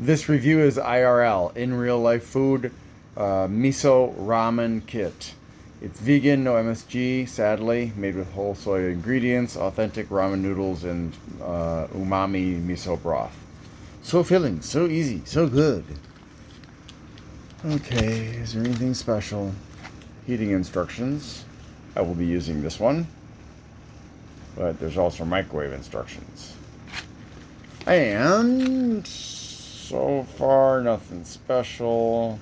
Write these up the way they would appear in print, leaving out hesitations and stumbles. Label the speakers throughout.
Speaker 1: This review is IRL, in real life food, miso ramen kit. It's vegan, no MSG, sadly, made with whole soy ingredients, authentic ramen noodles, and umami miso broth. So filling, so easy, so good. Okay, is there anything special? Heating instructions. I will be using this one, but there's also microwave instructions. And so far, nothing special.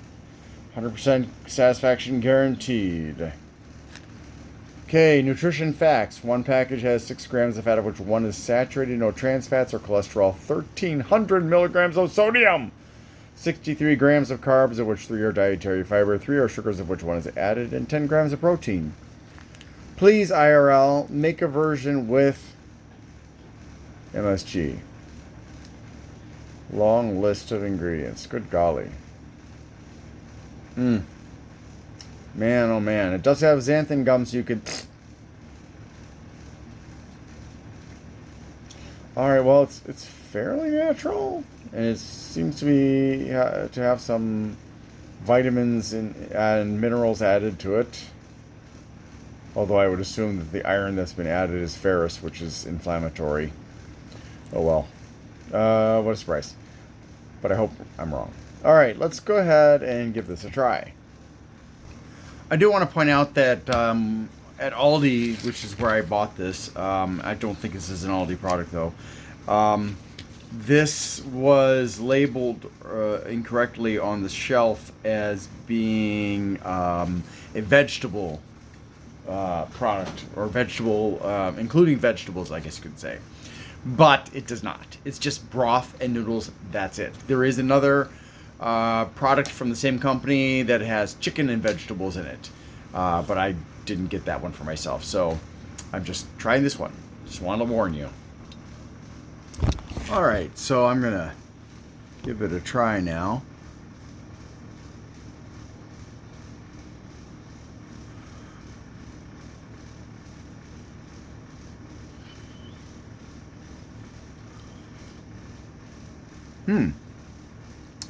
Speaker 1: 100% satisfaction guaranteed. Okay, nutrition facts. One package has 6 grams of fat, of which 1 is saturated, no trans fats or cholesterol, 1,300 milligrams of sodium, 63 grams of carbs, of which 3 are dietary fiber, 3 are sugars, of which 1 is added, and 10 grams of protein. Please, IRL, make a version with MSG. Long list of ingredients. Good golly. Man, oh man. It does have xanthan gum, so you could... Alright, well, it's fairly natural. And it seems to be to have some vitamins and minerals added to it. Although I would assume that the iron that's been added is ferrous, which is inflammatory. Oh well. What a surprise. But I hope I'm wrong. Alright, let's go ahead and give this a try. I do want to point out that at Aldi, which is where I bought this, I don't think this is an Aldi product though, this was labeled incorrectly on the shelf as being a vegetable product, or vegetable, including vegetables, I guess you could say. But it does not. It's just broth and noodles. That's it. There is another product from the same company that has chicken and vegetables in it. But I didn't get that one for myself. So I'm just trying this one. Just want to warn you. Alright, so I'm going to give it a try now.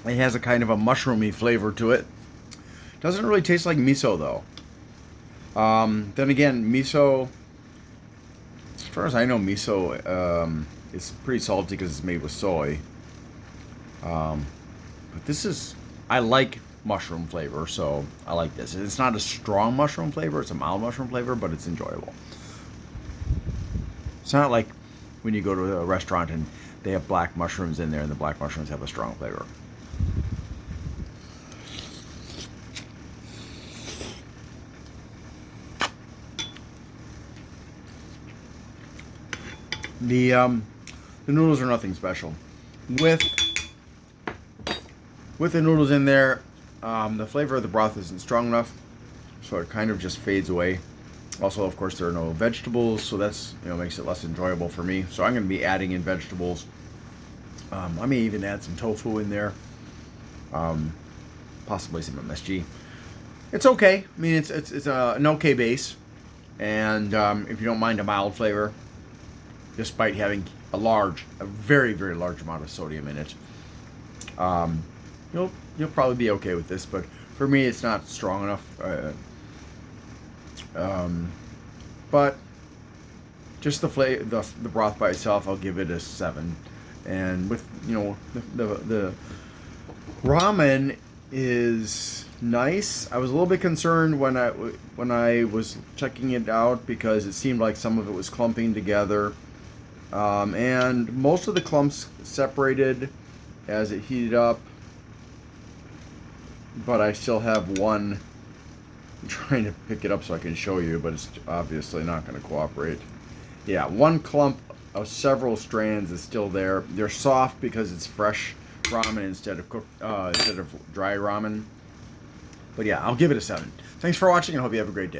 Speaker 1: It has a kind of a mushroomy flavor to it. Doesn't really taste like miso though. Then again, miso, as far as I know, miso is pretty salty because it's made with soy. But this is, I like mushroom flavor, so I like this. It's not a strong mushroom flavor, it's a mild mushroom flavor, but it's enjoyable. It's not like when you go to a restaurant and they have black mushrooms in there and the black mushrooms have a strong flavor. The noodles are nothing special. With the noodles in there, the flavor of the broth isn't strong enough, so it kind of just fades away. Also, of course, there are no vegetables, so that's, makes it less enjoyable for me. So I'm going to be adding in vegetables. I may even add some tofu in there, possibly some MSG. It's okay. I mean, it's an okay base, and if you don't mind a mild flavor, despite having a very, very large amount of sodium in it, you'll probably be okay with this. But for me, it's not strong enough. But just the broth by itself, I'll give it a 7. And with the ramen is nice. I was a little bit concerned when I was checking it out because it seemed like some of it was clumping together, and most of the clumps separated as it heated up. But I still have one. I'm trying to pick it up so I can show you, but it's obviously not going to cooperate. Yeah, one clump of several strands is still there. They're soft because it's fresh ramen instead of dry ramen. But yeah, I'll give it a 7. Thanks for watching and hope you have a great day.